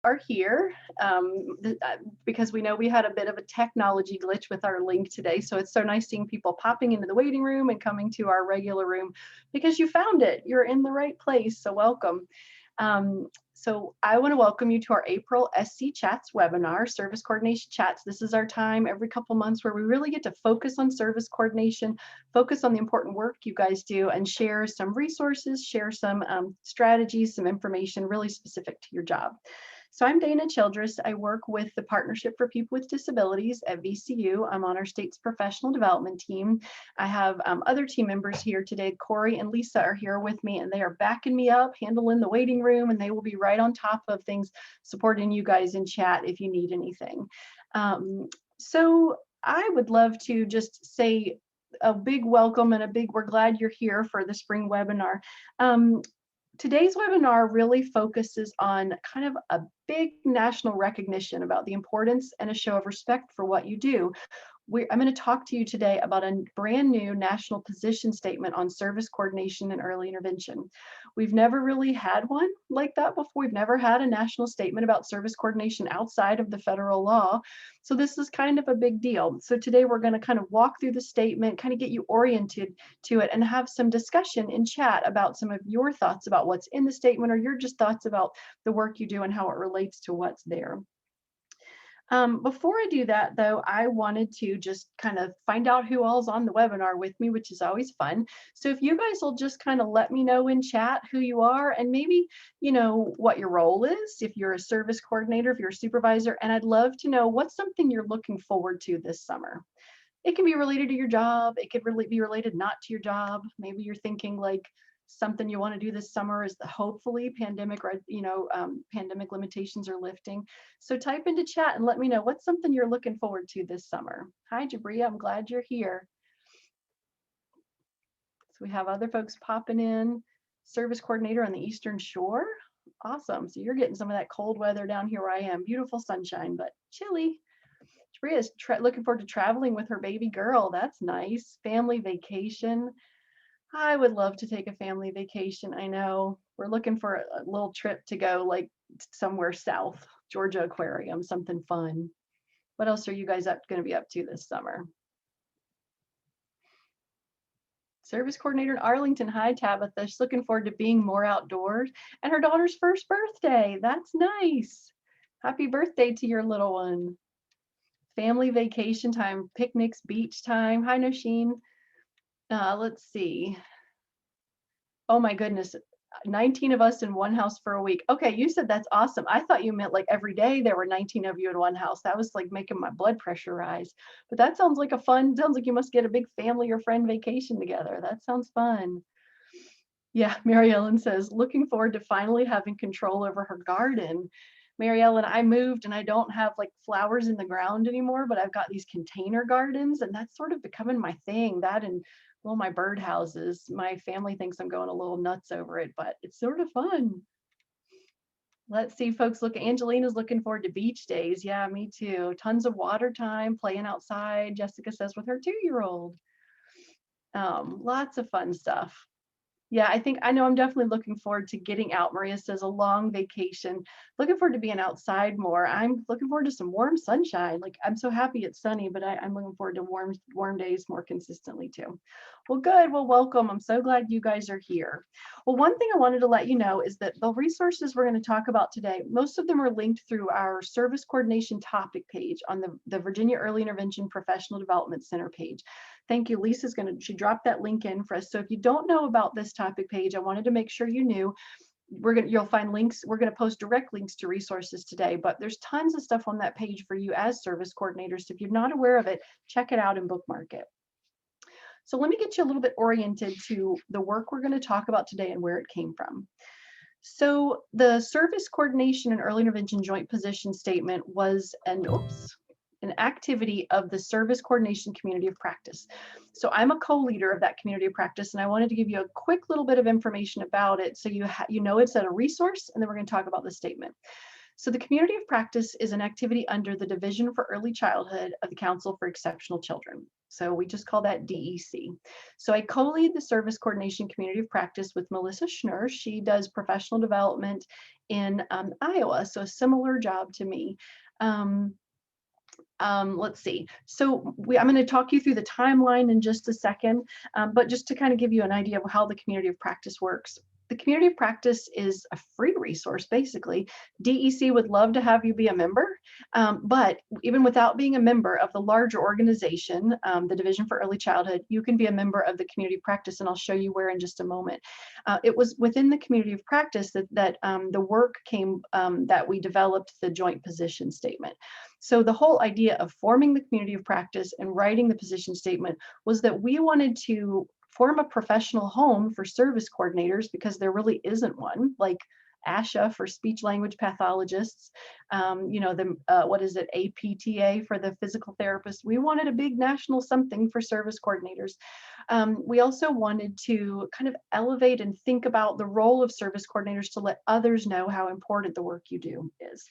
are here because we know we had a bit of a technology glitch with our link today. So it's so nice seeing people popping into the waiting room and coming to our regular room because you found it. You're in the right place. So welcome. So I want to welcome you to our April SC Chats webinar, Service Coordination Chats. This is our time every couple months where we really get to focus on service coordination, focus on the important work you guys do, and share some resources, share some strategies, some information really specific to your job. So I'm Dana Childress. I work with the Partnership for People with Disabilities at VCU. I'm on our state's professional development team. I have other team members here today. Corey and Lisa are here with me, and they are backing me up, handling the waiting room, and they will be right on top of things, supporting you guys in chat if you need anything. So I would love to just say a big welcome and a big, we're glad you're here for the spring webinar. Today's webinar really focuses on kind of a big national recognition about the importance and a show of respect for what you do. I'm going to talk to you today about a brand new national position statement on service coordination and early intervention. We've never really had one like that before. We've never had a national statement about service coordination outside of the federal law. So this is kind of a big deal. So today we're going to kind of walk through the statement, kind of get you oriented to it, and have some discussion in chat about some of your thoughts about what's in the statement, or your just thoughts about the work you do and how it relates to what's there. Before I do that, though, I wanted to just kind of find out who all's on the webinar with me, which is always fun. So if you guys will just kind of let me know in chat who you are and maybe, you know, what your role is, if you're a service coordinator, if you're a supervisor, and I'd love to know what's something you're looking forward to this summer. It can be related to your job. It could really be related not to your job. Maybe you're thinking like, something you want to do this summer is hopefully pandemic limitations are lifting. So type into chat and let me know what's something you're looking forward to this summer. Hi, Jabria, I'm glad you're here. So we have other folks popping in. Service coordinator on the Eastern Shore. Awesome. So you're getting some of that cold weather down here where I am. Beautiful sunshine, but chilly. Jabria is looking forward to traveling with her baby girl. That's nice. Family vacation. I would love to take a family vacation. I know we're looking for a little trip to go like somewhere south, Georgia Aquarium, something fun. What else are you guys going to be up to this summer? Service coordinator in Arlington. Hi, Tabitha. She's looking forward to being more outdoors and her daughter's first birthday. That's nice. Happy birthday to your little one. Family vacation time, picnics, beach time. Hi, Nosheen. Let's see. Oh my goodness, 19 of us in one house for a week. Okay, you said that's awesome. I thought you meant like every day there were 19 of you in one house. That was like making my blood pressure rise. But that sounds like sounds like you must get a big family or friend vacation together. That sounds fun. Yeah, Mary Ellen says, looking forward to finally having control over her garden. Mary Ellen, I moved and I don't have like flowers in the ground anymore, but I've got these container gardens and that's sort of becoming my thing. That and well, my bird houses. My family thinks I'm going a little nuts over it, but it's sort of fun. Let's see, folks. Look, Angelina's looking forward to beach days. Yeah, me too. Tons of water time, playing outside. Jessica says with her 2-year-old. Lots of fun stuff. Yeah, I know I'm definitely looking forward to getting out. Maria says a long vacation. Looking forward to being outside more. I'm looking forward to some warm sunshine. Like I'm so happy it's sunny, but I'm looking forward to warm days more consistently too. Well, good. Well, welcome. I'm so glad you guys are here. Well, one thing I wanted to let you know is that the resources we're going to talk about today, most of them are linked through our service coordination topic page on the Virginia Early Intervention Professional Development Center page. Thank you. Lisa's she dropped that link in for us. So if you don't know about this topic page, I wanted to make sure you knew. You'll find links. We're going to post direct links to resources today, but there's tons of stuff on that page for you as service coordinators. So if you're not aware of it, check it out and bookmark it. So let me get you a little bit oriented to the work we're going to talk about today and where it came from. So the Service Coordination and Early Intervention Joint Position Statement was an activity of the Service Coordination Community of Practice. So I'm a co-leader of that community of practice, and I wanted to give you a quick little bit of information about it so you know it's at a resource, and then we're going to talk about the statement. So the community of practice is an activity under the Division for Early Childhood of the Council for Exceptional Children. So we just call that DEC. So I co-lead the service coordination community of practice with Melissa Schnur. She does professional development in Iowa, so a similar job to me. Let's see. So I'm going to talk you through the timeline in just a second, but just to kind of give you an idea of how the community of practice works. The community of practice is a free resource, basically. DEC would love to have you be a member, but even without being a member of the larger organization, the Division for Early Childhood, you can be a member of the community of practice, and I'll show you where in just a moment. It was within the community of practice that the work came that we developed the joint position statement. So the whole idea of forming the community of practice and writing the position statement was that we wanted to form a professional home for service coordinators, because there really isn't one, like ASHA for speech language pathologists, what is it, APTA for the physical therapist. We wanted a big national something for service coordinators. We also wanted to kind of elevate and think about the role of service coordinators to let others know how important the work you do is.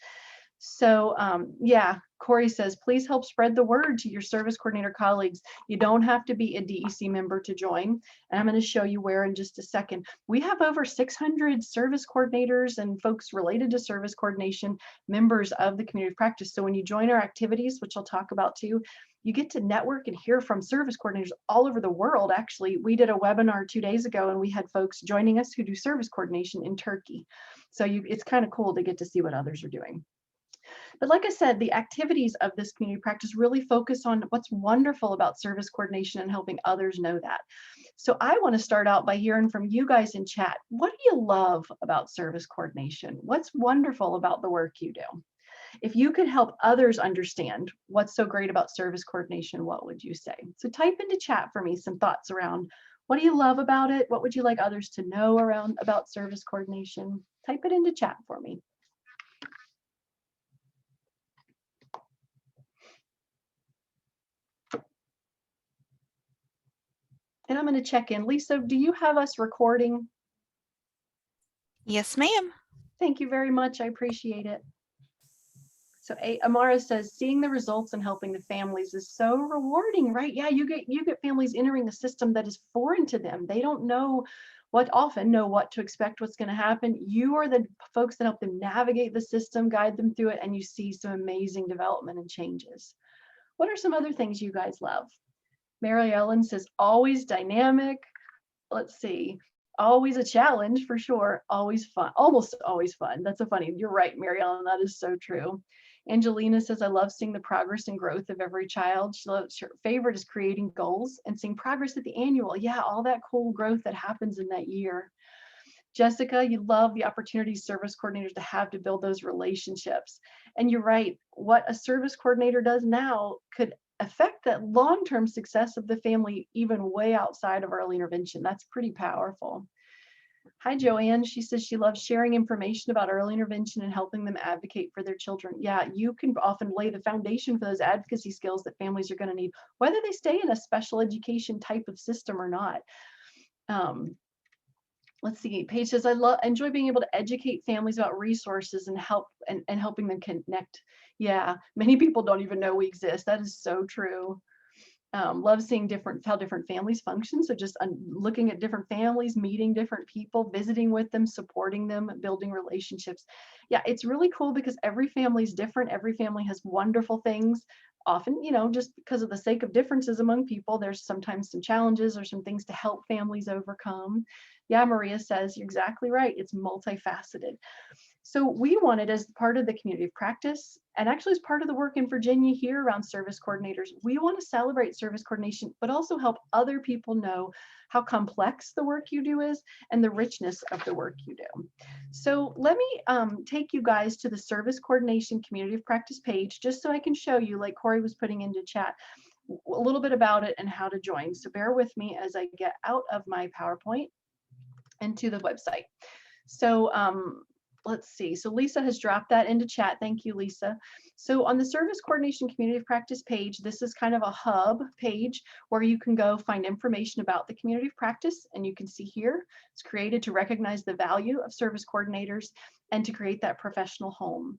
So yeah, Corey says, please help spread the word to your service coordinator colleagues. You don't have to be a DEC member to join. And I'm going to show you where in just a second. We have over 600 service coordinators and folks related to service coordination members of the community of practice. So when you join our activities, which I'll talk about too, you get to network and hear from service coordinators all over the world. Actually, we did a webinar 2 days ago and we had folks joining us who do service coordination in Turkey. So it's kind of cool to get to see what others are doing. But like I said, the activities of this community practice really focus on what's wonderful about service coordination and helping others know that. So I want to start out by hearing from you guys in chat. What do you love about service coordination? What's wonderful about the work you do? If you could help others understand what's so great about service coordination, what would you say? So type into chat for me some thoughts around what do you love about it? What would you like others to know about service coordination? Type it into chat for me. And I'm going to check in. Lisa, do you have us recording? Yes, ma'am. Thank you very much. I appreciate it. So Amara says, seeing the results and helping the families is so rewarding, right? Yeah, you get families entering a system that is foreign to them. They don't know what to expect, what's going to happen. You are the folks that help them navigate the system, guide them through it, and you see some amazing development and changes. What are some other things you guys love? Mary Ellen says, always dynamic. Let's see. Always a challenge for sure. Always fun. Almost always fun. That's so funny. You're right, Mary Ellen. That is so true. Angelina says, I love seeing the progress and growth of every child. Her favorite is creating goals and seeing progress at the annual. Yeah, all that cool growth that happens in that year. Jessica, you love the opportunities service coordinators to build those relationships. And you're right, what a service coordinator does now could affect that long-term success of the family even way outside of early intervention. That's pretty powerful. Hi, Joanne. She says she loves sharing information about early intervention and helping them advocate for their children. Yeah, you can often lay the foundation for those advocacy skills that families are going to need, whether they stay in a special education type of system or not. Let's see, Paige says, I enjoy being able to educate families about resources and helping them connect. Yeah, many people don't even know we exist. That is so true. Love seeing how different families function. So just looking at different families, meeting different people, visiting with them, supporting them, building relationships. Yeah, it's really cool because every family is different. Every family has wonderful things. Often, just because of the sake of differences among people, there's sometimes some challenges or some things to help families overcome. Yeah, Maria says, you're exactly right. It's multifaceted. So we wanted, as part of the community of practice, and actually as part of the work in Virginia here around service coordinators, we want to celebrate service coordination, but also help other people know how complex the work you do is and the richness of the work you do. So let me take you guys to the service coordination community of practice page, just so I can show you, like Corey was putting into chat, a little bit about it and how to join. So bear with me as I get out of my PowerPoint and to the website. So let's see. So Lisa has dropped that into chat. Thank you, Lisa. So on the service coordination community of practice page, this is kind of a hub page where you can go find information about the community of practice. And you can see here, it's created to recognize the value of service coordinators and to create that professional home.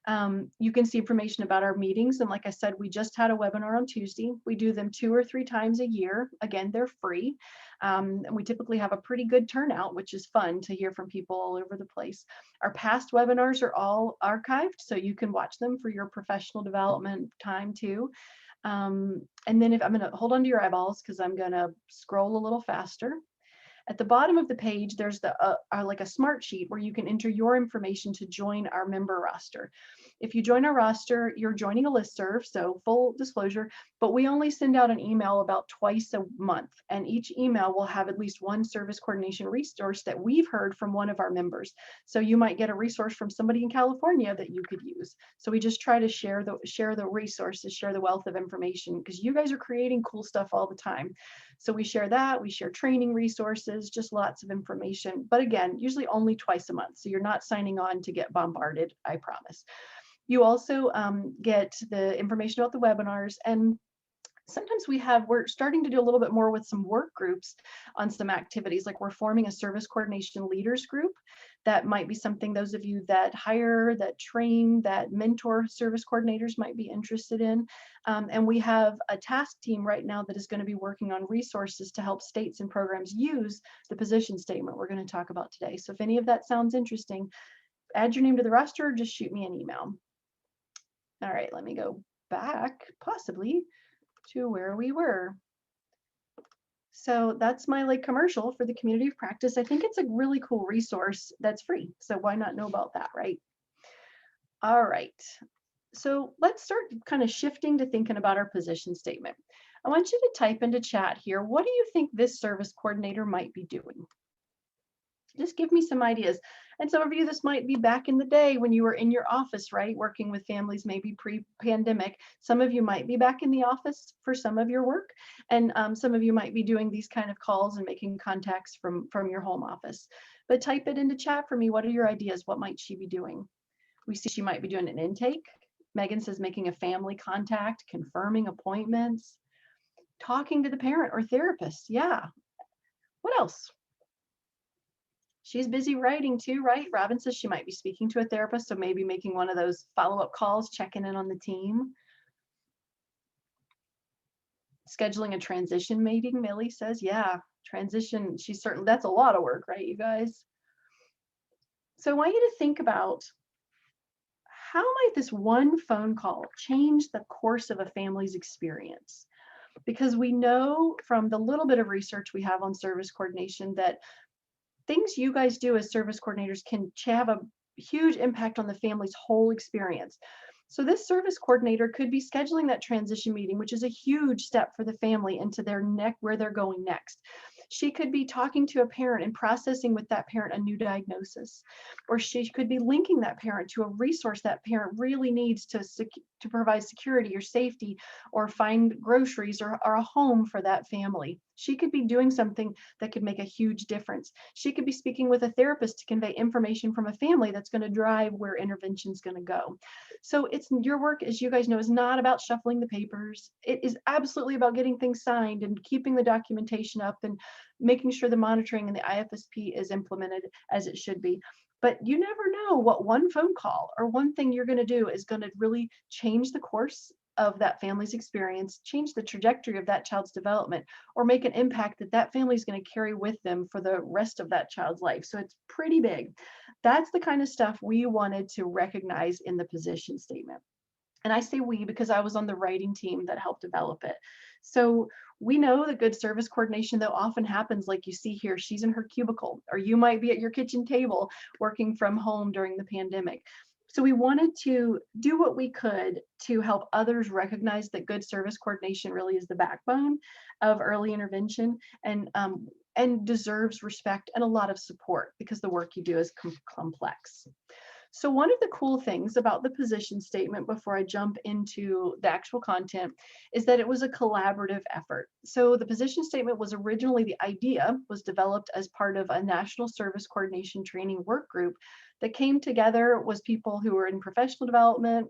You can see information about our meetings. And like I said, we just had a webinar on Tuesday. We do them 2 or 3 times a year. Again, they're free. And we typically have a pretty good turnout, which is fun to hear from people all over the place. Our past webinars are all archived, so you can watch them for your professional development time too. And then if I'm going to hold on to your eyeballs because I'm going to scroll a little faster. At the bottom of the page, there's like a smart sheet where you can enter your information to join our member roster. If you join our roster, you're joining a listserv, so full disclosure, but we only send out an email about twice a month, and each email will have at least one service coordination resource that we've heard from one of our members. So you might get a resource from somebody in California that you could use. So we just try to share the resources, share the wealth of information, because you guys are creating cool stuff all the time. So we share that, we share training resources, just lots of information. But again, usually only twice a month. So you're not signing on to get bombarded, I promise. You also get the information about the webinars, and sometimes we're starting to do a little bit more with some work groups on some activities, like we're forming a service coordination leaders group. That might be something those of you that hire, that train, that mentor service coordinators might be interested in. And we have a task team right now that is going to be working on resources to help states and programs use the position statement we're going to talk about today. So if any of that sounds interesting, add your name to the roster or just shoot me an email. All right, let me go back possibly to where we were. So that's my like commercial for the community of practice. I think it's a really cool resource that's free. So why not know about that, right? All right. So let's start kind of shifting to thinking about our position statement. I want you to type into chat here, what do you think this service coordinator might be doing? Just give me some ideas. And some of you, this might be back in the day when you were in your office, right? Working with families, maybe pre-pandemic. Some of you might be back in the office for some of your work. And some of you might be doing these kind of calls and making contacts from your home office. But type it into chat for me. What are your ideas? What might she be doing? We see she might be doing an intake. Megan says making a family contact, confirming appointments, talking to the parent or therapist. Yeah. What else? She's busy writing too, right? Robin says she might be speaking to a therapist, so maybe making one of those follow-up calls, checking in on the team. Scheduling a transition meeting, Millie says, yeah, transition, she's certain, that's a lot of work, right, you guys? So I want you to think about how might this one phone call change the course of a family's experience? Because we know from the little bit of research we have on service coordination that things you guys do as service coordinators can have a huge impact on the family's whole experience. So this service coordinator could be scheduling that transition meeting, which is a huge step for the family into where they're going next. She could be talking to a parent and processing with that parent a new diagnosis, or she could be linking that parent to a resource that parent really needs to provide security or safety, or find groceries or a home for that family. She could be doing something that could make a huge difference. She could be speaking with a therapist to convey information from a family that's going to drive where intervention is going to go. So it's your work, as you guys know, is not about shuffling the papers. It is absolutely about getting things signed and keeping the documentation up and making sure the monitoring and the IFSP is implemented as it should be. But you never know what one phone call or one thing you're going to do is going to really change the course of that family's experience, change the trajectory of that child's development, or make an impact that family is going to carry with them for the rest of that child's life. So it's pretty big. That's the kind of stuff we wanted to recognize in the position statement. And I say we because I was on the writing team that helped develop it. So we know that good service coordination, though, often happens like you see here. She's in her cubicle, or you might be at your kitchen table working from home during the pandemic. So we wanted to do what we could to help others recognize that good service coordination really is the backbone of early intervention, and deserves respect and a lot of support because the work you do is complex. So one of the cool things about the position statement, before I jump into the actual content, is that it was a collaborative effort. So the position statement was originally, the idea was developed as part of a national service coordination training work group that came together, was people who were in professional development,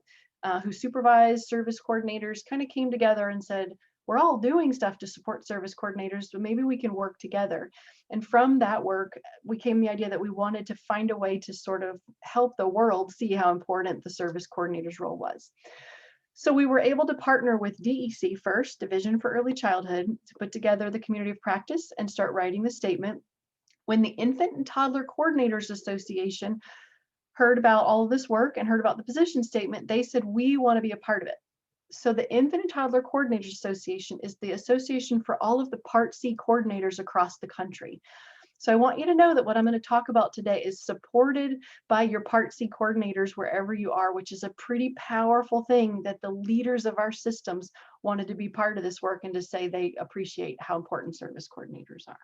who supervised service coordinators, kind of came together and said, we're all doing stuff to support service coordinators, but maybe we can work together. And from that work, we came the idea that we wanted to find a way to sort of help the world see how important the service coordinator's role was. So we were able to partner with DEC first, Division for Early Childhood, to put together the community of practice and start writing the statement. When the Infant and Toddler Coordinators Association heard about all of this work and heard about the position statement, they said, we want to be a part of it. So the Infant and Toddler Coordinators Association is the association for all of the Part C coordinators across the country. So I want you to know that what I'm going to talk about today is supported by your Part C coordinators wherever you are, which is a pretty powerful thing that the leaders of our systems wanted to be part of this work and to say they appreciate how important service coordinators are.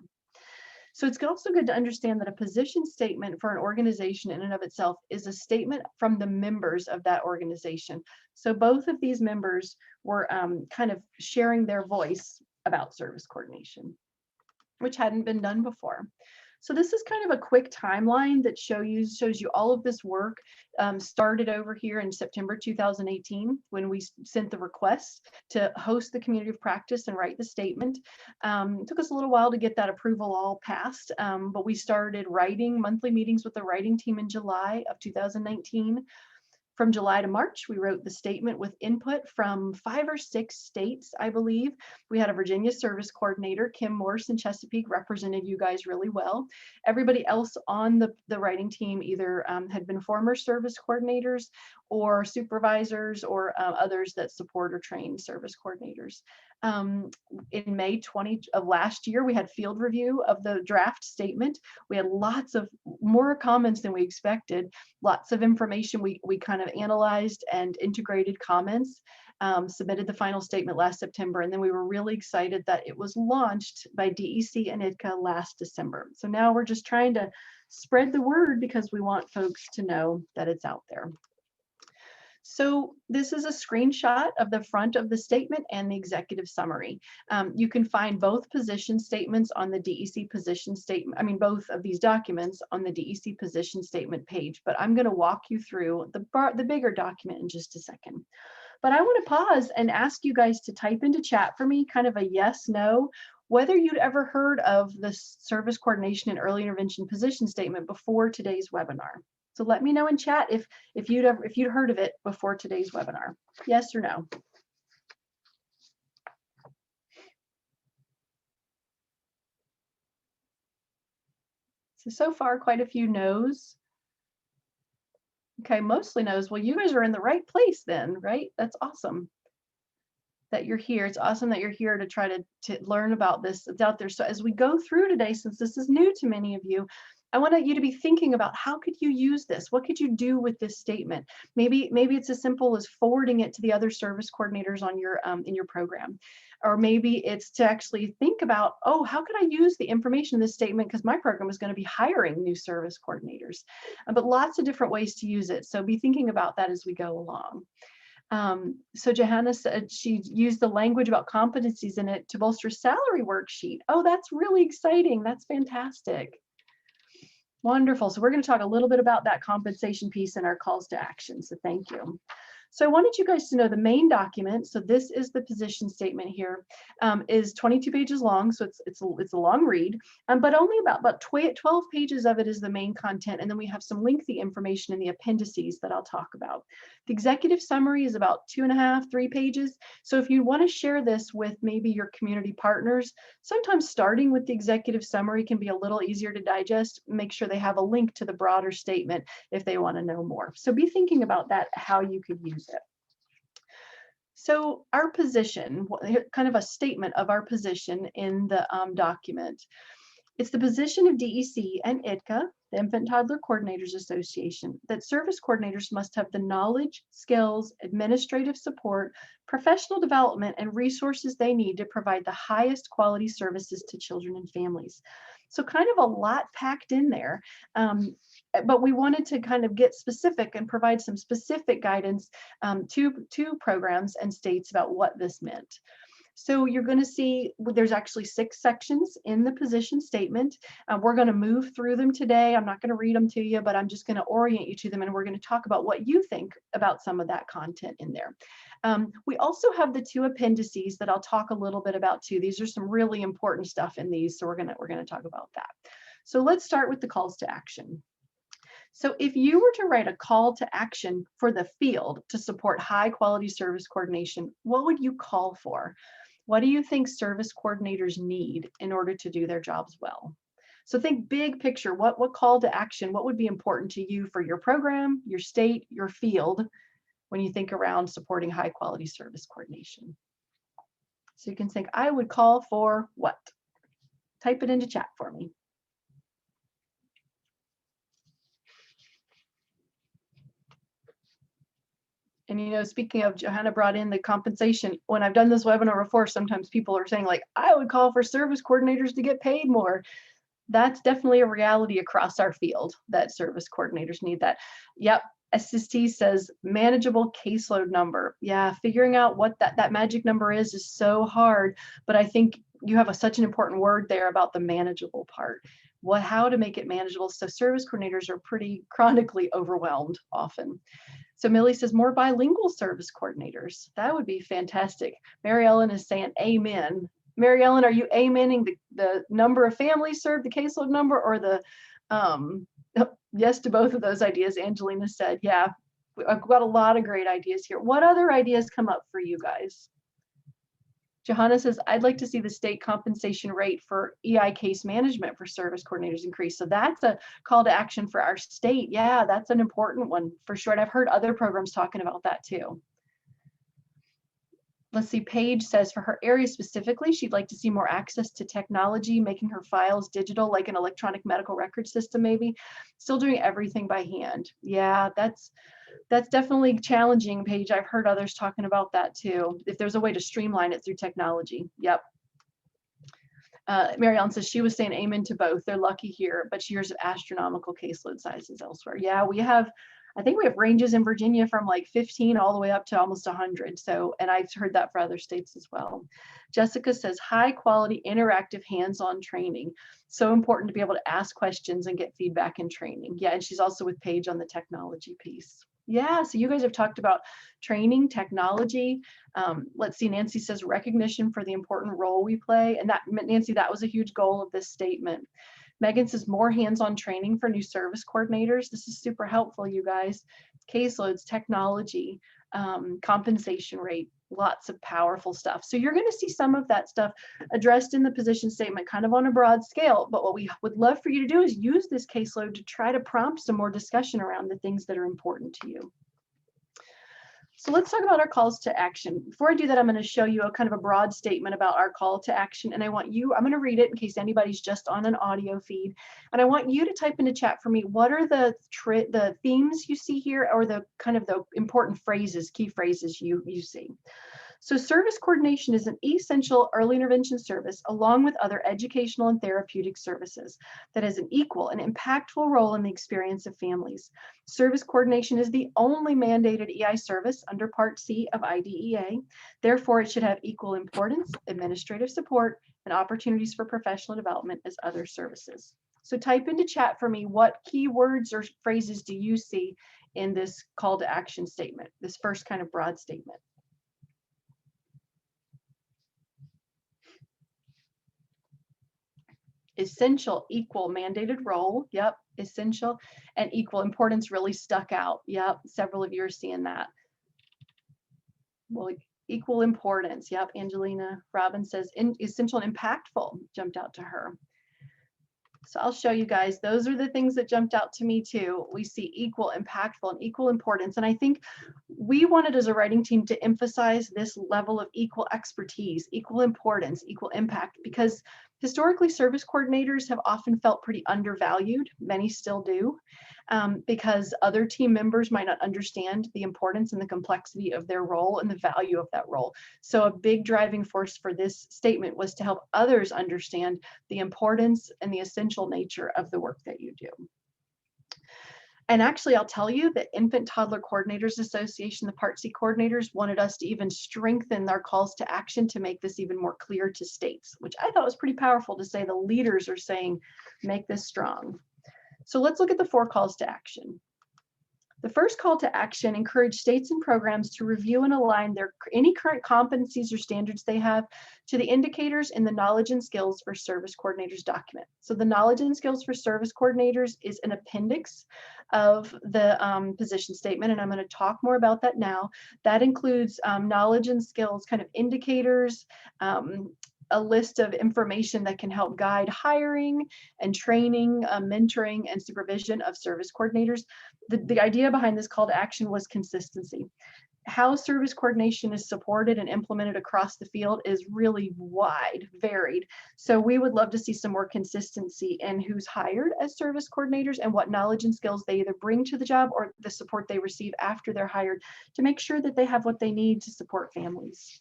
So it's also good to understand that a position statement for an organization in and of itself is a statement from the members of that organization. So both of these members were kind of sharing their voice about service coordination, which hadn't been done before. So this is kind of a quick timeline that shows you all of this work started over here in September 2018 when we sent the request to host the community of practice and write the statement. It took us a little while to get that approval all passed, but we started writing monthly meetings with the writing team in July of 2019. From July to March, we wrote the statement with input from 5 or 6 states, I believe. We had a Virginia service coordinator, Kim Morse in Chesapeake, represented you guys really well. Everybody else on the writing team either had been former service coordinators or supervisors or others that support or train service coordinators. In May 20 of last year, we had field review of the draft statement. We had lots of more comments than we expected, lots of information. We kind of analyzed and integrated comments, submitted the final statement last September, and then we were really excited that it was launched by DEC and ITCA last December. So now we're just trying to spread the word because we want folks to know that it's out there. So this is a screenshot of the front of the statement and the executive summary. You can find both position statements on the DEC position statement, both of these documents on the DEC position statement page, but I'm going to walk you through the bigger document in just a second. But I want to pause and ask you guys to type into chat for me kind of a yes, no, whether you'd ever heard of the service coordination and early intervention position statement before today's webinar. So let me know in chat if you'd heard of it before today's webinar. Yes or no? So far, quite a few no's. Okay, mostly no's. Well, you guys are in the right place then, right? That's awesome that you're here. It's awesome that you're here to try to learn about this. It's out there. So as we go through today, since this is new to many of you, I want you to be thinking about how could you use this? What could you do with this statement? Maybe it's as simple as forwarding it to the other service coordinators on your in your program. Or maybe it's to actually think about, oh, how could I use the information in this statement because my program is going to be hiring new service coordinators. But lots of different ways to use it. So be thinking about that as we go along. So Johanna said she used the language about competencies in it to bolster salary worksheet. Oh, that's really exciting. That's fantastic. Wonderful. So we're going to talk a little bit about that compensation piece and our calls to action. So thank you. So I wanted you guys to know the main document. So this is the position statement here, is 22 pages long. So it's a long read, but only about 12 pages of it is the main content. And then we have some lengthy information in the appendices that I'll talk about. The executive summary is about 2.5, 3 pages. So if you want to share this with maybe your community partners, sometimes starting with the executive summary can be a little easier to digest. Make sure they have a link to the broader statement if they want to know more. So be thinking about that, how you could use it. So our position, kind of a statement of our position in the document. It's the position of DEC and ITCA, the Infant Toddler Coordinators Association, that service coordinators must have the knowledge, skills, administrative support, professional development, and resources they need to provide the highest quality services to children and families. So kind of a lot packed in there, but we wanted to kind of get specific and provide some specific guidance to programs and states about what this meant. So you're going to see there's actually 6 sections in the position statement. We're going to move through them today. I'm not going to read them to you, but I'm just going to orient you to them, and we're going to talk about what you think about some of that content in there. We also have the 2 appendices that I'll talk a little bit about too. These are some really important stuff in these, so we're going to talk about that. So let's start with the calls to action. So if you were to write a call to action for the field to support high quality service coordination, what would you call for? What do you think service coordinators need in order to do their jobs well? So think big picture, what call to action, what would be important to you for your program, your state, your field, when you think around supporting high quality service coordination? So you can think, I would call for what? Type it into chat for me. And, you know, speaking of, Johanna brought in the compensation. When I've done this webinar before, sometimes people are saying like, I would call for service coordinators to get paid more. That's definitely a reality across our field, that service coordinators need that. Yep. SST says manageable caseload number. Yeah, figuring out what that magic number is so hard, but I think you have such an important word there about the manageable part. How to make it manageable. So service coordinators are pretty chronically overwhelmed often. So Millie says more bilingual service coordinators. That would be fantastic. Mary Ellen is saying amen. Mary Ellen, are you amening the number of families served, the caseload number, or the yes to both of those ideas? Angelina said, yeah, I've got a lot of great ideas here. What other ideas come up for you guys? Johanna says, I'd like to see the state compensation rate for EI case management for service coordinators increase. So that's a call to action for our state. Yeah, that's an important one for sure. And I've heard other programs talking about that too. Let's see, Paige says for her area specifically, she'd like to see more access to technology, making her files digital, like an electronic medical record system, maybe. Still doing everything by hand. Yeah, that's definitely challenging, Paige. I've heard others talking about that too. If there's a way to streamline it through technology. Yep. Mary Ellen says she was saying amen to both. They're lucky here, but she hears of astronomical caseload sizes elsewhere. Yeah, I think we have ranges in Virginia from like 15 all the way up to almost 100. So, and I've heard that for other states as well. Jessica says high quality, interactive, hands-on training. So important to be able to ask questions and get feedback and training. Yeah, and she's also with Paige on the technology piece. Yeah, so you guys have talked about training, technology. Let's see, Nancy says recognition for the important role we play. And that, Nancy, that was a huge goal of this statement. Megan says more hands-on training for new service coordinators. This is super helpful, you guys. Caseloads, technology, compensation rate, lots of powerful stuff. So you're going to see some of that stuff addressed in the position statement kind of on a broad scale. But what we would love for you to do is use this caseload to try to prompt some more discussion around the things that are important to you. So let's talk about our calls to action. Before I do that, I'm going to show you a kind of a broad statement about our call to action. And I'm going to read it in case anybody's just on an audio feed. And I want you to type into chat for me, what are the themes you see here, or the kind of the important phrases, key phrases you see. So service coordination is an essential early intervention service along with other educational and therapeutic services that has an equal and impactful role in the experience of families. Service coordination is the only mandated EI service under Part C of IDEA. Therefore, it should have equal importance, administrative support, and opportunities for professional development as other services. So type into chat for me, what key words or phrases do you see in this call to action statement, this first kind of broad statement? Essential, equal, mandated role. Yep, essential, and equal importance really stuck out. Yep, several of you are seeing that. Well, equal importance. Yep, Angelina Robbins says essential and impactful jumped out to her. So I'll show you guys, those are the things that jumped out to me too. We see equal, impactful, and equal importance. And I think we wanted as a writing team to emphasize this level of equal expertise, equal importance, equal impact, because historically service coordinators have often felt pretty undervalued. Many still do, because other team members might not understand the importance and the complexity of their role and the value of that role. So a big driving force for this statement was to help others understand the importance and the essential nature of the work that you do. And actually, I'll tell you, the Infant Toddler Coordinators Association, the Part C coordinators, wanted us to even strengthen our calls to action to make this even more clear to states, which I thought was pretty powerful to say the leaders are saying, make this strong. So let's look at the 4 calls to action. The first call to action encouraged states and programs to review and align any current competencies or standards they have to the indicators in the knowledge and skills for service coordinators document. So the knowledge and skills for service coordinators is an appendix of the position statement, and I'm going to talk more about that now. That includes knowledge and skills kind of indicators, a list of information that can help guide hiring and training, mentoring, and supervision of service coordinators. The idea behind this call to action was consistency. How service coordination is supported and implemented across the field is really wide, varied. So we would love to see some more consistency in who's hired as service coordinators and what knowledge and skills they either bring to the job or the support they receive after they're hired to make sure that they have what they need to support families.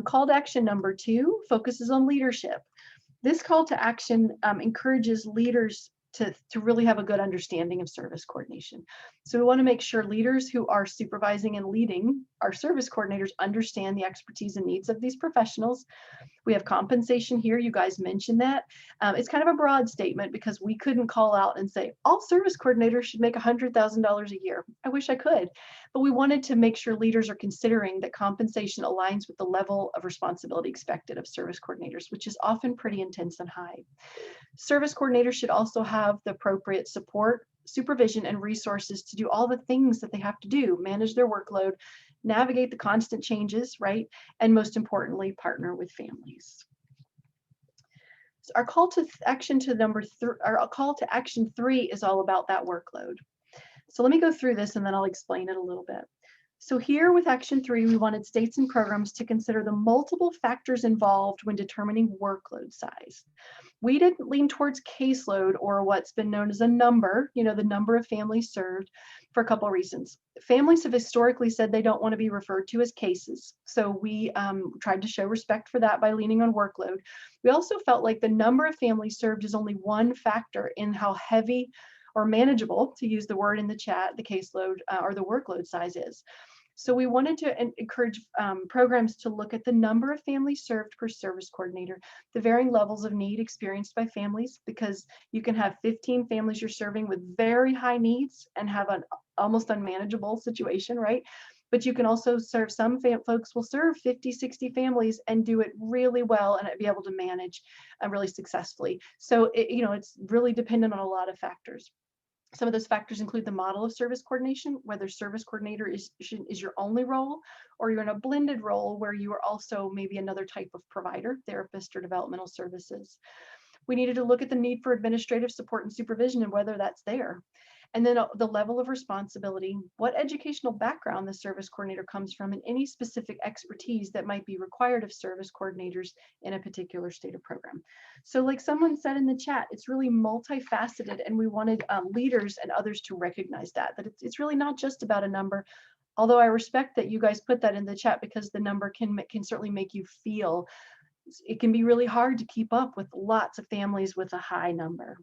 Call to action number 2 focuses on leadership. This call to action encourages leaders to really have a good understanding of service coordination. So we want to make sure leaders who are supervising and leading our service coordinators understand the expertise and needs of these professionals. We have compensation here. You guys mentioned that. It's kind of a broad statement because we couldn't call out and say all service coordinators should make $100,000 a year. I wish I could, but we wanted to make sure leaders are considering that compensation aligns with the level of responsibility expected of service coordinators, which is often pretty intense and high. Service coordinators should also have the appropriate support, supervision, and resources to do all the things that they have to do, manage their workload, navigate the constant changes, right? And most importantly, partner with families. So our call to action to action 3 is all about that workload. So let me go through this and then I'll explain it a little bit. So here with action 3, we wanted states and programs to consider the multiple factors involved when determining workload size. We didn't lean towards caseload or what's been known as a number, the number of families served, for a couple of reasons. Families have historically said they don't want to be referred to as cases. So we tried to show respect for that by leaning on workload. We also felt like the number of families served is only one factor in how heavy or manageable, to use the word in the chat, the caseload or the workload size is. So we wanted to encourage programs to look at the number of families served per service coordinator, the varying levels of need experienced by families, because you can have 15 families you're serving with very high needs and have an almost unmanageable situation, right? But you can also serve, some folks will serve 50, 60 families and do it really well and be able to manage really successfully. So it's really dependent on a lot of factors. Some of those factors include the model of service coordination, whether service coordinator is your only role, or you're in a blended role where you are also maybe another type of provider, therapist or developmental services. We needed to look at the need for administrative support and supervision and whether that's there. And then the level of responsibility, what educational background the service coordinator comes from, and any specific expertise that might be required of service coordinators in a particular state or program. So like someone said in the chat, it's really multifaceted, and we wanted leaders and others to recognize that it's really not just about a number. Although I respect that you guys put that in the chat, because the number can certainly make you feel it can be really hard to keep up with lots of families with a high number.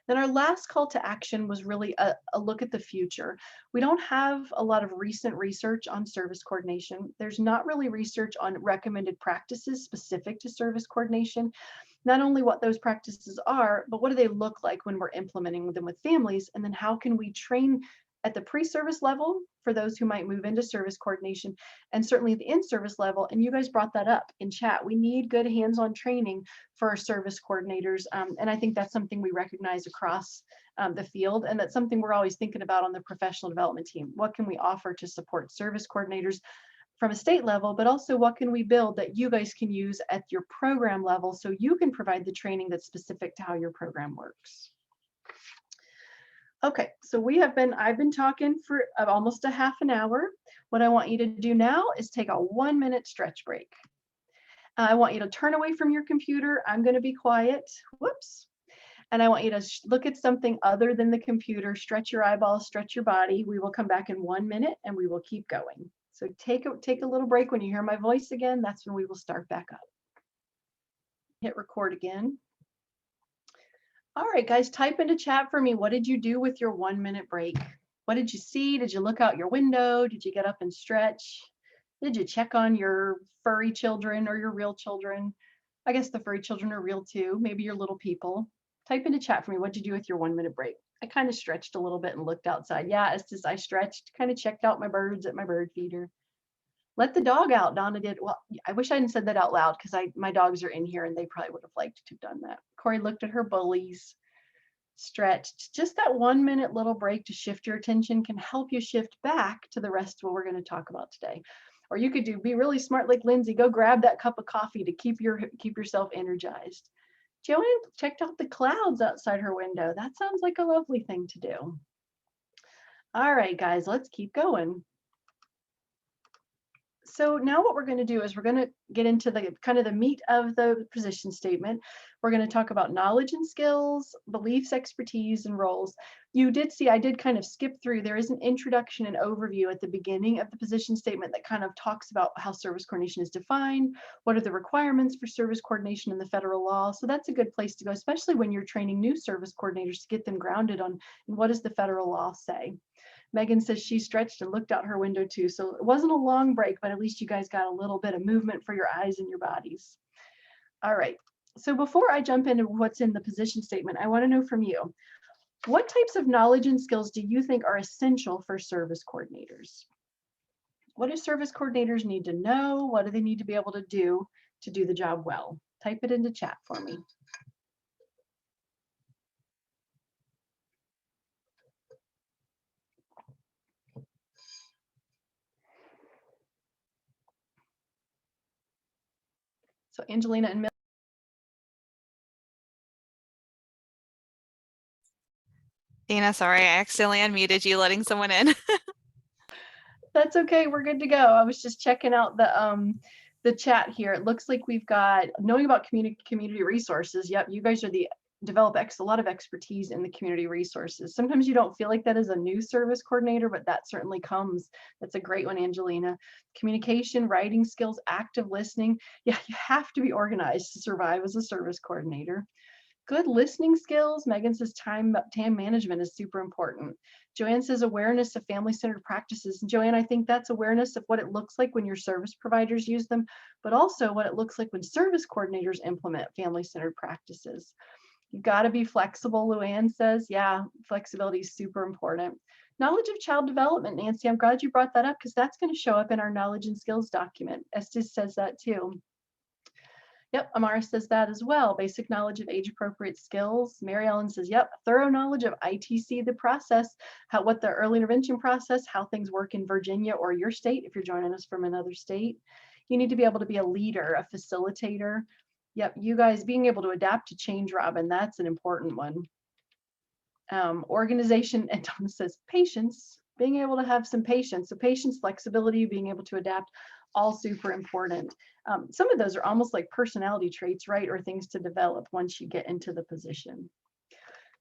Then our last call to action was really a look at the future. We don't have a lot of recent research on service coordination. There's not really research on recommended practices specific to service coordination. Not only what those practices are, but what do they look like when we're implementing them with families? And then how can we train at the pre-service level for those who might move into service coordination, and certainly at the in-service level. And you guys brought that up in chat. We need good hands-on training for our service coordinators. And I think that's something we recognize across the field. And that's something we're always thinking about on the professional development team. What can we offer to support service coordinators from a state level, but also what can we build that you guys can use at your program level so you can provide the training that's specific to how your program works. Okay, so I've been talking for almost a half an hour. What I want you to do now is take a 1-minute stretch break. I want you to turn away from your computer. I'm going to be quiet. Whoops. And I want you to look at something other than the computer, stretch your eyeballs, stretch your body. We will come back in 1 minute and we will keep going. So take a little break. When you hear my voice again, that's when we will start back up. Hit record again. All right, guys, type into chat for me. What did you do with your 1-minute break? What did you see? Did you look out your window? Did you get up and stretch? Did you check on your furry children or your real children? I guess the furry children are real too. Maybe your little people. Type into chat for me. What did you do with your 1-minute break? I kind of stretched a little bit and looked outside. Yeah, it's just I stretched, kind of checked out my birds at my bird feeder. Let the dog out, Donna did. Well, I wish I hadn't said that out loud because my dogs are in here and they probably would have liked to have done that. Corey looked at her bullies, stretched. Just that 1-minute little break to shift your attention can help you shift back to the rest of what we're going to talk about today. Or you could be really smart like Lindsay, go grab that cup of coffee to keep yourself energized. Joanne checked out the clouds outside her window. That sounds like a lovely thing to do. All right, guys, let's keep going. So now what we're going to do is we're going to get into the kind of the meat of the position statement. We're going to talk about knowledge and skills, beliefs, expertise, and roles. You did see I did kind of skip through. There is an introduction and overview at the beginning of the position statement that kind of talks about how service coordination is defined, what are the requirements for service coordination in the federal law. So that's a good place to go, especially when you're training new service coordinators to get them grounded on what does the federal law say. Megan says she stretched and looked out her window too. So it wasn't a long break, but at least you guys got a little bit of movement for your eyes and your bodies. All right. So before I jump into what's in the position statement, I want to know from you, what types of knowledge and skills do you think are essential for service coordinators? What do service coordinators need to know? What do they need to be able to do the job well? Type it into chat for me. So Angelina and Dana, sorry, I accidentally unmuted you, letting someone in. That's okay, we're good to go. I was just checking out the chat here. It looks like we've got knowing about community resources. Yep, you guys are develop a lot of expertise in the community resources. Sometimes you don't feel like that as a new service coordinator, but that certainly comes. That's a great one, Angelina. Communication, writing skills, active listening. Yeah, you have to be organized to survive as a service coordinator. Good listening skills. Megan says time management is super important. Joanne says awareness of family-centered practices. And Joanne, I think that's awareness of what it looks like when your service providers use them, but also what it looks like when service coordinators implement family-centered practices. You've got to be flexible, Luann says. Yeah, flexibility is super important. Knowledge of child development, Nancy, I'm glad you brought that up because that's going to show up in our knowledge and skills document. Estes says that too. Yep, Amara says that as well. Basic knowledge of age-appropriate skills. Mary Ellen says, yep, thorough knowledge of ITCA, the process, what the early intervention process, how things work in Virginia or your state if you're joining us from another state. You need to be able to be a leader, a facilitator. Yep, you guys being able to adapt to change, Robin, that's an important one. Organization, and Tom says patience, being able to have some patience. So patience, flexibility, being able to adapt, all super important. Some of those are almost like personality traits, right? Or things to develop once you get into the position.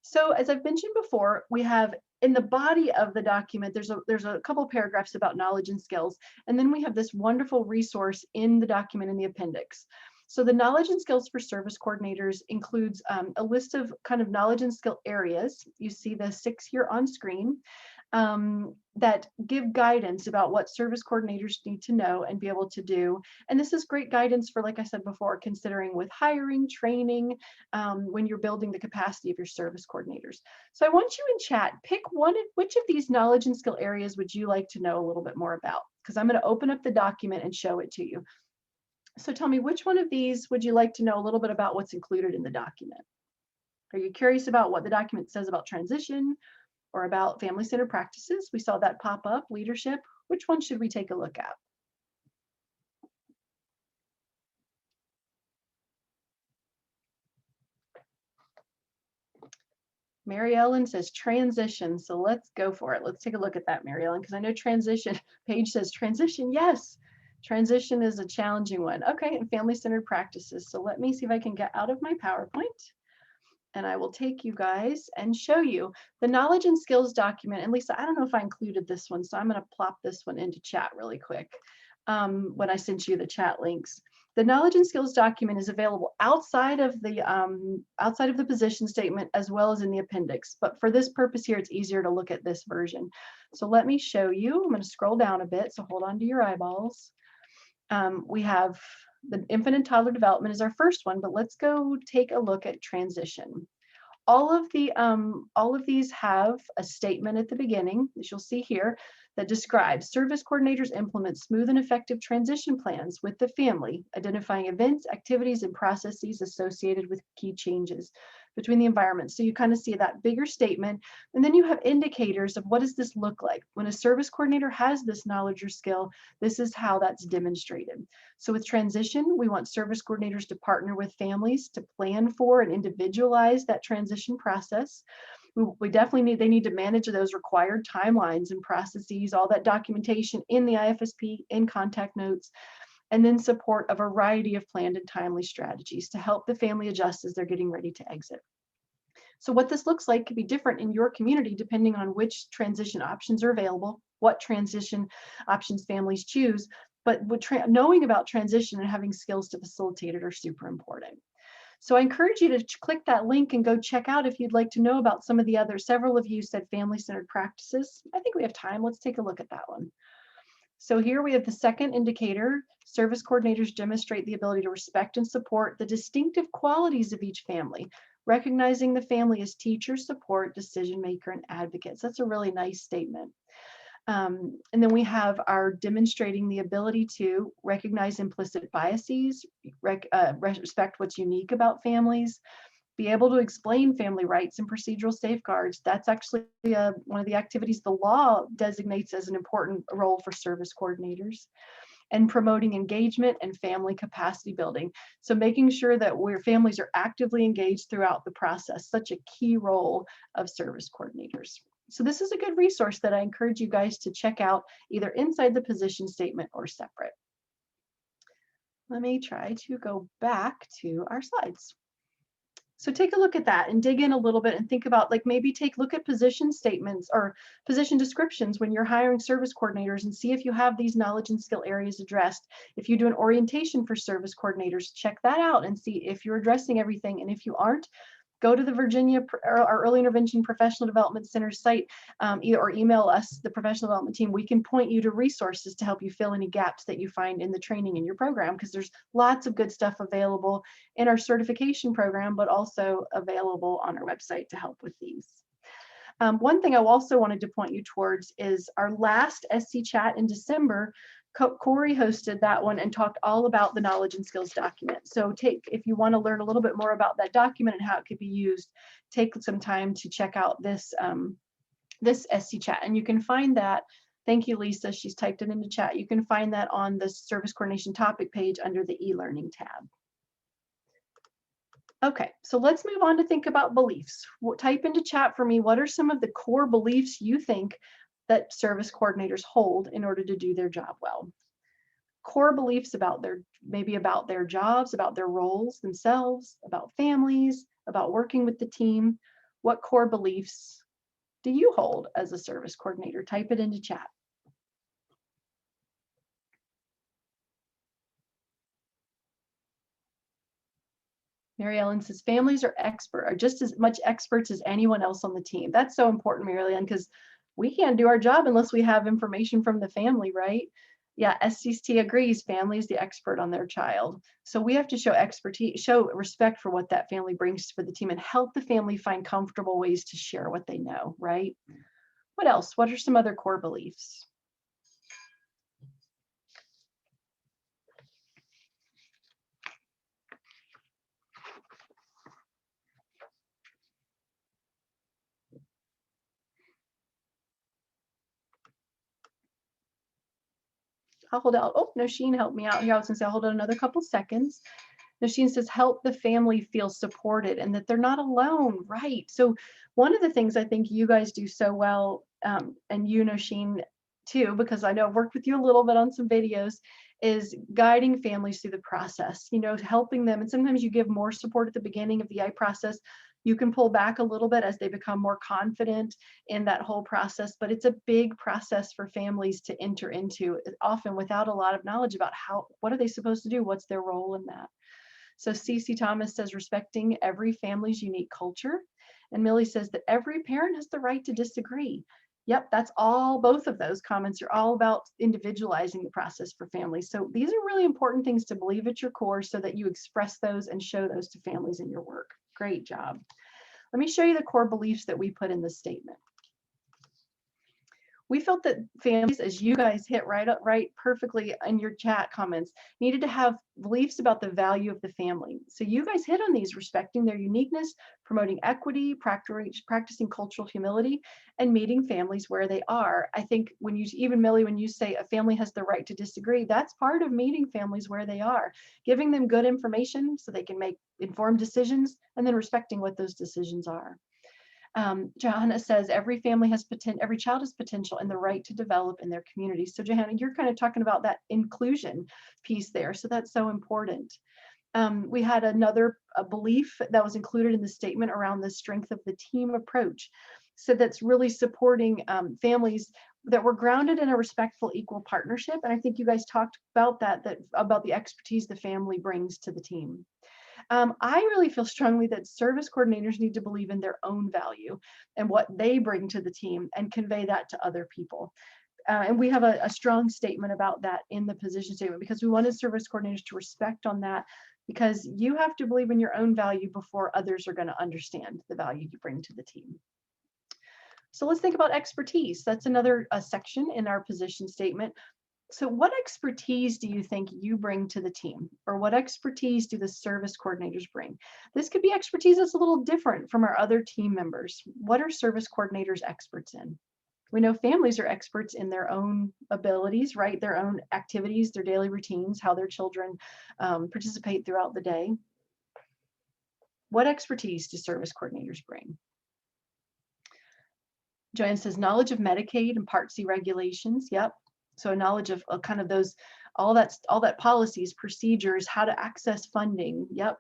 So as I've mentioned before, we have in the body of the document, there's a couple of paragraphs about knowledge and skills. And then we have this wonderful resource in the document in the appendix. So the knowledge and skills for service coordinators includes a list of kind of knowledge and skill areas. You see the 6 here on screen that give guidance about what service coordinators need to know and be able to do. And this is great guidance for, like I said before, considering with hiring, training, when you're building the capacity of your service coordinators. So I want you in chat, pick which of these knowledge and skill areas would you like to know a little bit more about? Because I'm going to open up the document and show it to you. So tell me, which one of these would you like to know a little bit about what's included in the document? Are you curious about what the document says about transition or about family-centered practices? We saw that pop up, leadership. Which one should we take a look at? Mary Ellen says transition. So let's go for it. Let's take a look at that, Mary Ellen, because I know transition, Paige says transition. Yes, transition is a challenging one. Okay, and family-centered practices. So let me see if I can get out of my PowerPoint and I will take you guys and show you the knowledge and skills document. And Lisa, I don't know if I included this one, so I'm going to plop this one into chat really quick when I sent you the chat links. The knowledge and skills document is available outside of the position statement as well as in the appendix. But for this purpose here, it's easier to look at this version. So let me show you. I'm going to scroll down a bit. So hold on to your eyeballs. We have the infant and toddler development is our first one, but let's go take a look at transition. All of these have a statement at the beginning, as you'll see here, that describes service coordinators implement smooth and effective transition plans with the family, identifying events, activities, and processes associated with key changes between the environments. So you kind of see that bigger statement, and then you have indicators of what does this look like. When a service coordinator has this knowledge or skill, this is how that's demonstrated. So with transition, we want service coordinators to partner with families to plan for and individualize that transition process. We definitely they need to manage those required timelines and processes, all that documentation in the IFSP, in contact notes, and then support a variety of planned and timely strategies to help the family adjust as they're getting ready to exit. So what this looks like could be different in your community depending on which transition options are available, what transition options families choose, but knowing about transition and having skills to facilitate it are super important. So I encourage you to click that link and go check out if you'd like to know about some of the other, several of you said family-centered practices. I think we have time. Let's take a look at that one. So here we have the second indicator. Service coordinators demonstrate the ability to respect and support the distinctive qualities of each family, recognizing the family as teacher, support, decision maker, and advocates. That's a really nice statement. And then we have our demonstrating the ability to recognize implicit biases, respect what's unique about families, be able to explain family rights and procedural safeguards. That's actually one of the activities the law designates as an important role for service coordinators. And promoting engagement and family capacity building. So making sure that families are actively engaged throughout the process, such a key role of service coordinators. So this is a good resource that I encourage you guys to check out either inside the position statement or separate. Let me try to go back to our slides. So take a look at that and dig in a little bit and think about, like, maybe look at position statements or position descriptions when you're hiring service coordinators and see if you have these knowledge and skill areas addressed. If you do an orientation for service coordinators, check that out and see if you're addressing everything. And if you aren't, go to the Virginia our Early Intervention Professional Development Center site or email us, the professional development team. We can point you to resources to help you fill any gaps that you find in the training in your program, because there's lots of good stuff available in our certification program, but also available on our website to help with these. One thing I also wanted to point you towards is our last SC chat in December. Corey hosted that one and talked all about the knowledge and skills document. So if you want to learn a little bit more about that document and how it could be used, take some time to check out this SC chat. And you can find that, thank you, Lisa, she's typed it into chat. You can find that on the service coordination topic page under the e-learning tab. Okay, so let's move on to think about beliefs. Type into chat for me, what are some of the core beliefs you think that service coordinators hold in order to do their job well? Core beliefs about maybe about their jobs, about their roles themselves, about families, about working with the team. What core beliefs do you hold as a service coordinator? Type it into chat. Mary Ellen says families are just as much experts as anyone else on the team. That's so important, Mary Ellen, because we can't do our job unless we have information from the family, right? Yeah, SCST agrees, family is the expert on their child. So we have to show expertise, show respect for what that family brings for the team and help the family find comfortable ways to share what they know, right? What else? What are some other core beliefs? I'll hold out. Oh, Nosheen helped me out here. I was gonna say I'll hold out another couple seconds. Nosheen says help the family feel supported and that they're not alone, right? So one of the things I think you guys do so well, and you, Nosheen, too, because I know I've worked with you a little bit on some videos, is guiding families through the process, you know, helping them. And sometimes you give more support at the beginning of the process. You can pull back a little bit as they become more confident in that whole process, but it's a big process for families to enter into, often without a lot of knowledge about what are they supposed to do? What's their role in that? So Cece Thomas says, respecting every family's unique culture. And Millie says that every parent has the right to disagree. Yep, that's all, both of those comments are all about individualizing the process for families. So these are really important things to believe at your core so that you express those and show those to families in your work. Great job. Let me show you the core beliefs that we put in this statement. We felt that families, as you guys hit right perfectly in your chat comments, needed to have beliefs about the value of the family. So you guys hit on these: respecting their uniqueness, promoting equity, practicing cultural humility, and meeting families where they are. I think when you, even Millie, when you say a family has the right to disagree, that's part of meeting families where they are, giving them good information so they can make informed decisions, and then respecting what those decisions are. Johanna says every family has every child has potential and the right to develop in their community. So Johanna, you're kind of talking about that inclusion piece there. So that's so important. We had another belief that was included in the statement around the strength of the team approach. So that's really supporting families that were grounded in a respectful, equal partnership. And I think you guys talked about that about the expertise the family brings to the team. I really feel strongly that service coordinators need to believe in their own value and what they bring to the team and convey that to other people. And we have a strong statement about that in the position statement, because we wanted service coordinators to respect on that, because you have to believe in your own value before others are going to understand the value you bring to the team. So let's think about expertise. That's another section in our position statement. So what expertise do you think you bring to the team, or what expertise do the service coordinators bring? This could be expertise that's a little different from our other team members. What are service coordinators experts in? We know families are experts in their own abilities, right? Their own activities, their daily routines, how their children participate throughout the day. What expertise do service coordinators bring? Joanne says knowledge of Medicaid and Part C regulations. Yep. So knowledge of kind of those, all that policies, procedures, how to access funding. Yep.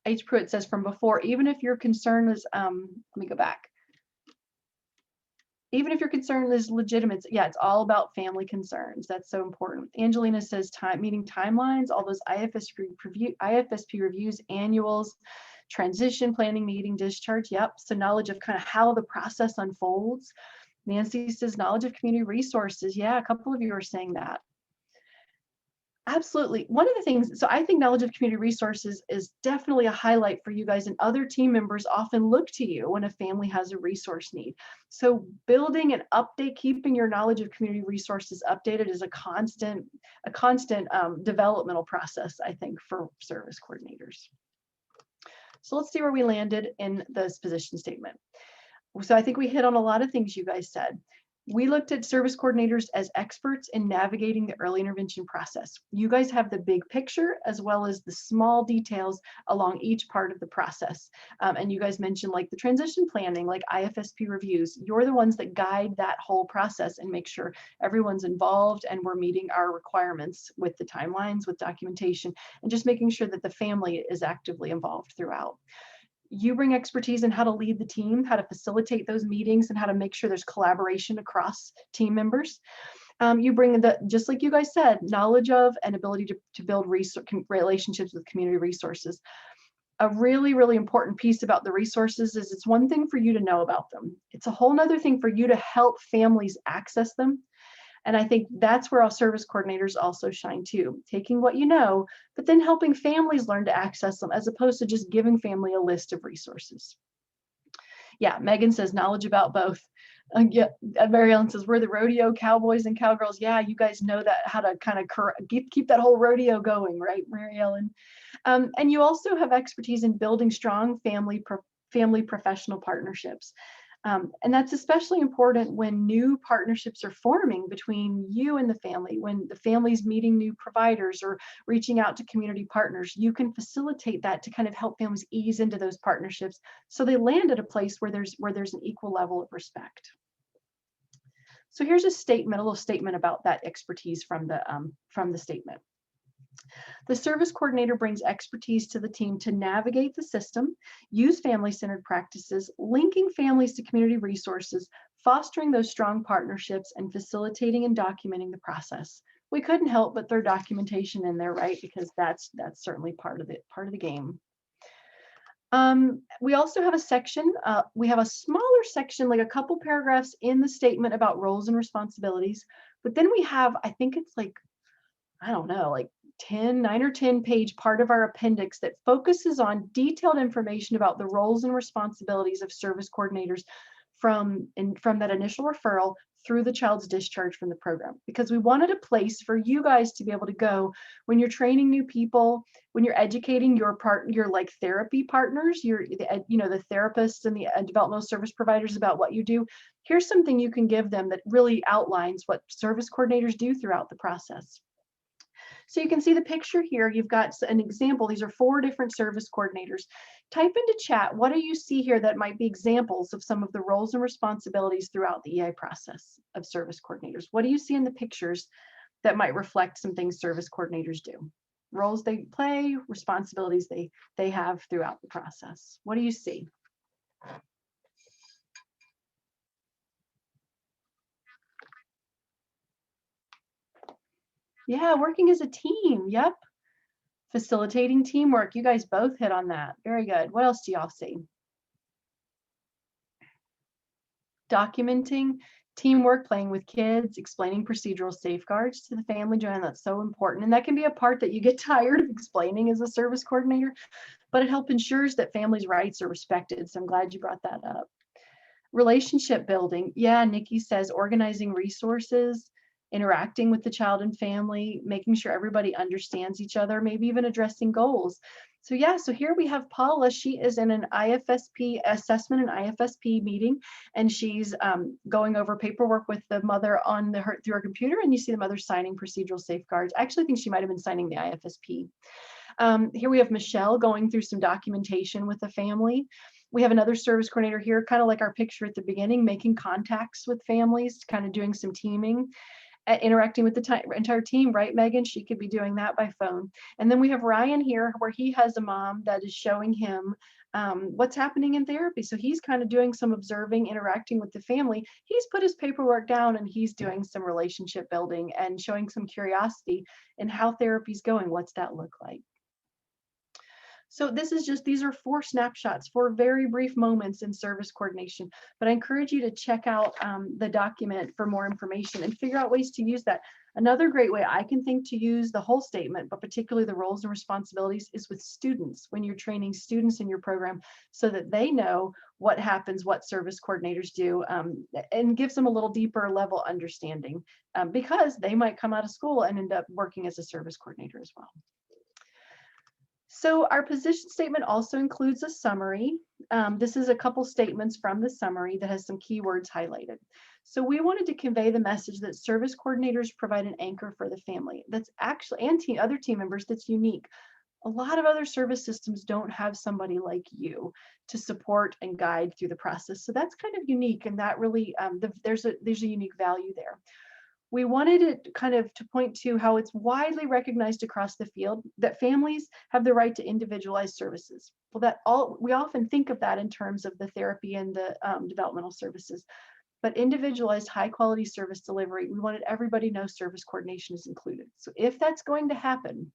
H. Pruitt says from before, even if your concern is, let me go back. Even if your concern is legitimate, yeah, it's all about family concerns. That's so important. Angelina says meeting timelines, all those IFSP reviews, annuals, transition planning, meeting, discharge. Yep. So knowledge of kind of how the process unfolds. Nancy says knowledge of community resources. Yeah, a couple of you are saying that. Absolutely. One of the things, so I think knowledge of community resources is definitely a highlight for you guys, and other team members often look to you when a family has a resource need. So building and keeping your knowledge of community resources updated is a constant developmental process, I think, for service coordinators. So let's see where we landed in this position statement. So I think we hit on a lot of things you guys said. We looked at service coordinators as experts in navigating the early intervention process. You guys have the big picture as well as the small details along each part of the process. And you guys mentioned like the transition planning, like IFSP reviews. You're the ones that guide that whole process and make sure everyone's involved and we're meeting our requirements with the timelines, with documentation, and just making sure that the family is actively involved throughout. You bring expertise in how to lead the team, how to facilitate those meetings, and how to make sure there's collaboration across team members. You bring just like you guys said, knowledge of and ability to build relationships with community resources. A really, really important piece about the resources is it's one thing for you to know about them. It's a whole nother thing for you to help families access them. And I think that's where our service coordinators also shine too, taking what you know, but then helping families learn to access them as opposed to just giving family a list of resources. Yeah, Megan says knowledge about both. Yeah, Mary Ellen says we're the rodeo cowboys and cowgirls. Yeah, you guys know that, how to kind of keep that whole rodeo going, right, Mary Ellen? And you also have expertise in building strong family professional partnerships. And that's especially important when new partnerships are forming between you and the family, when the family's meeting new providers or reaching out to community partners. You can facilitate that to kind of help families ease into those partnerships so they land at a place where there's an equal level of respect. So here's a little statement about that expertise from the statement. The service coordinator brings expertise to the team to navigate the system, use family-centered practices, linking families to community resources, fostering those strong partnerships, and facilitating and documenting the process. We couldn't help but throw documentation in there, right? Because that's certainly part of the game. We also have a section, we have a smaller section, like a couple paragraphs in the statement about roles and responsibilities, but then we have, I think it's like, I don't know, like 9 or 10 page part of our appendix that focuses on detailed information about the roles and responsibilities of service coordinators from that initial referral through the child's discharge from the program, because we wanted a place for you guys to be able to go when you're training new people, when you're educating your like therapy partners, the therapists and the developmental service providers about what you do. Here's something you can give them that really outlines what service coordinators do throughout the process. So you can see the picture here. You've got an example. These are 4 different service coordinators. Type into chat, what do you see here that might be examples of some of the roles and responsibilities throughout the EI process of service coordinators? What do you see in the pictures that might reflect some things service coordinators do? Roles they play, responsibilities they have throughout the process. What do you see? Yeah, working as a team. Yep. Facilitating teamwork. You guys both hit on that. Very good. What else do y'all see? Documenting teamwork, playing with kids, explaining procedural safeguards to the family. Joanne, that's so important. And that can be a part that you get tired of explaining as a service coordinator, but it helps ensures that families' rights are respected. So I'm glad you brought that up. Relationship building. Yeah, Nikki says organizing resources, interacting with the child and family, making sure everybody understands each other, maybe even addressing goals. So yeah, so here we have Paula. She is in an IFSP assessment and IFSP meeting, and she's going over paperwork with the mother on through her computer, and you see the mother signing procedural safeguards. I actually think she might have been signing the IFSP. Here we have Michelle going through some documentation with the family. We have another service coordinator here, kind of like our picture at the beginning, making contacts with families, kind of doing some teaming, interacting with the entire team, right, Megan? She could be doing that by phone. And then we have Ryan here, where he has a mom that is showing him what's happening in therapy. So he's kind of doing some observing, interacting with the family. He's put his paperwork down and he's doing some relationship building and showing some curiosity in how therapy's going. What's that look like? So these are 4 snapshots, 4 very brief moments in service coordination, but I encourage you to check out the document for more information and figure out ways to use that. Another great way I can think to use the whole statement, but particularly the roles and responsibilities, is with students, when you're training students in your program so that they know what happens, what service coordinators do, and gives them a little deeper level understanding, because they might come out of school and end up working as a service coordinator as well. So our position statement also includes a summary. This is a couple statements from the summary that has some keywords highlighted. So we wanted to convey the message that service coordinators provide an anchor for the family that's actually, and other team members, that's unique. A lot of other service systems don't have somebody like you to support and guide through the process. So that's kind of unique, and that really, there's a unique value there. We wanted it kind of to point to how it's widely recognized across the field that families have the right to individualized services. Well, we often think of that in terms of the therapy and the developmental services, but individualized high quality service delivery, we wanted everybody to know service coordination is included. So if that's going to happen,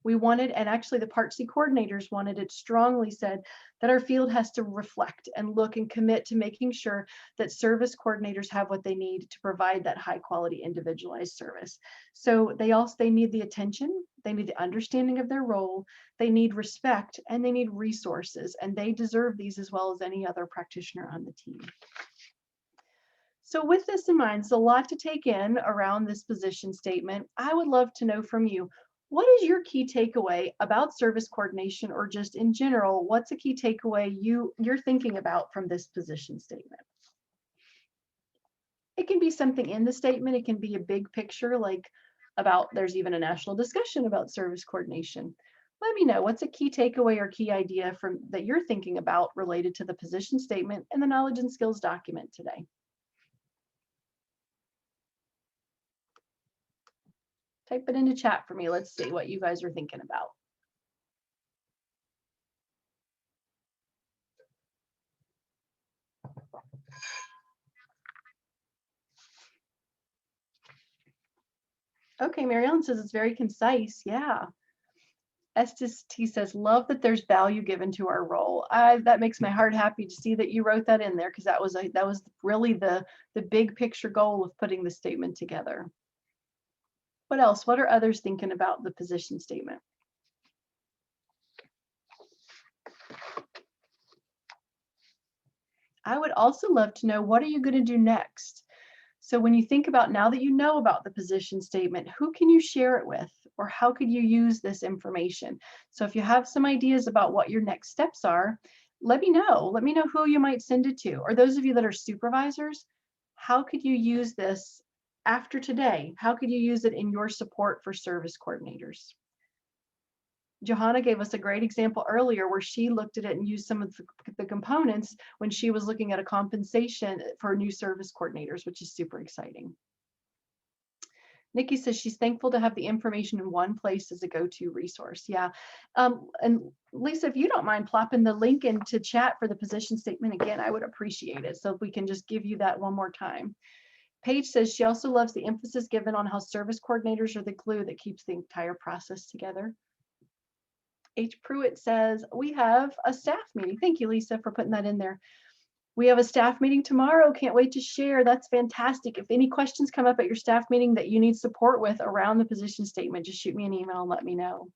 we wanted, and actually the Part C coordinators wanted it strongly said, that our field has to reflect and look and commit to making sure that service coordinators have what they need to provide that high quality individualized service. So they need the attention, they need the understanding of their role, they need respect, and they need resources, and they deserve these as well as any other practitioner on the team. So with this in mind, it's a lot to take in around this position statement. I would love to know from you, what is your key takeaway about service coordination, or just in general, what's a key takeaway you're thinking about from this position statement? It can be something in the statement. It can be a big picture, like there's even a national discussion about service coordination. Let me know, what's a key takeaway or key idea that you're thinking about related to the position statement and the knowledge and skills document today? Type it into chat for me. Let's see what you guys are thinking about. Okay, Mary Ellen says it's very concise. Yeah. Estes T says, love that there's value given to our role. That makes my heart happy to see that you wrote that in there, because that was really the big picture goal of putting the statement together. What else? What are others thinking about the position statement? I would also love to know, what are you going to do next? So when you think about, now that you know about the position statement, who can you share it with, or how could you use this information? So if you have some ideas about what your next steps are, let me know. Let me know who you might send it to. Or those of you that are supervisors, how could you use this after today? How could you use it in your support for service coordinators? Johanna gave us a great example earlier where she looked at it and used some of the components when she was looking at a compensation for new service coordinators, which is super exciting. Nikki says she's thankful to have the information in one place as a go-to resource. Yeah. And Lisa, if you don't mind plopping the link into chat for the position statement again, I would appreciate it. So if we can just give you that one more time. Paige says she also loves the emphasis given on how service coordinators are the glue that keeps the entire process together. H. Pruitt says, we have a staff meeting. Thank you, Lisa, for putting that in there. We have a staff meeting tomorrow. Can't wait to share. That's fantastic. If any questions come up at your staff meeting that you need support with around the position statement, just shoot me an email and let me know.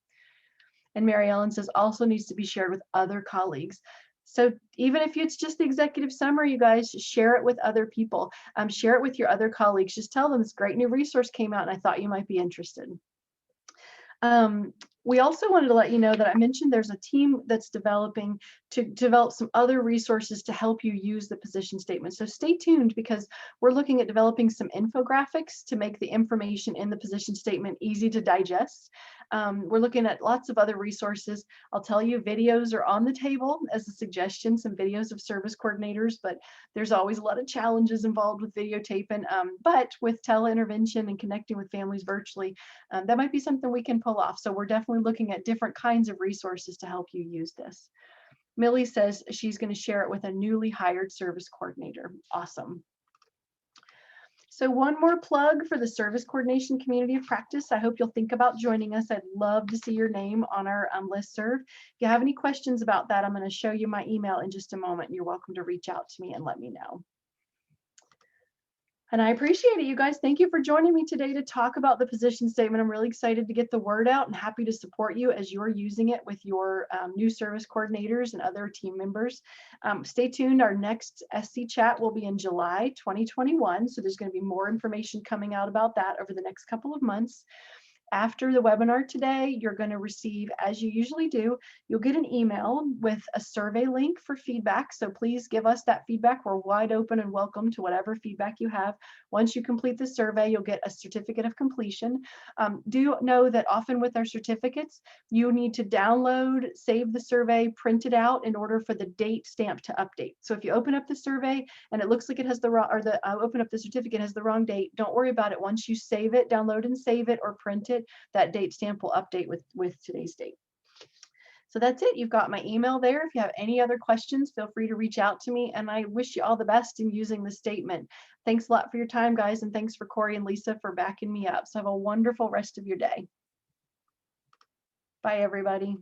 And Mary Ellen says, also needs to be shared with other colleagues. So even if it's just the executive summary, you guys share it with other people. Share it with your other colleagues. Just tell them this great new resource came out and I thought you might be interested. We also wanted to let you know that I mentioned there's a team that's developing to develop some other resources to help you use the position statement. So stay tuned, because we're looking at developing some infographics to make the information in the position statement easy to digest. We're looking at lots of other resources. I'll tell you, videos are on the table as a suggestion, some videos of service coordinators, but there's always a lot of challenges involved with videotaping. But with tele-intervention and connecting with families virtually, that might be something we can pull off. So we're definitely looking at different kinds of resources to help you use this. Millie says she's going to share it with a newly hired service coordinator. Awesome. So one more plug for the service coordination community of practice. I hope you'll think about joining us. I'd love to see your name on our listserv. If you have any questions about that, I'm going to show you my email in just a moment. You're welcome to reach out to me and let me know. And I appreciate it, you guys. Thank you for joining me today to talk about the position statement. I'm really excited to get the word out and happy to support you as you're using it with your new service coordinators and other team members. Stay tuned. Our next SC chat will be in July 2021. So there's going to be more information coming out about that over the next couple of months. After the webinar today, you're going to receive, as you usually do, you'll get an email with a survey link for feedback. So please give us that feedback. We're wide open and welcome to whatever feedback you have. Once you complete the survey, you'll get a certificate of completion. Do know that often with our certificates, you need to download, save the survey, print it out in order for the date stamp to update. So if you open up the survey and it looks like it has the wrong, or open up the certificate has the wrong date, don't worry about it. Once you save it, download and save it or print it, that date stamp will update with today's date. So that's it. You've got my email there. If you have any other questions, feel free to reach out to me, and I wish you all the best in using the statement. Thanks a lot for your time, guys, and thanks for Corey and Lisa for backing me up. So have a wonderful rest of your day. Bye, everybody.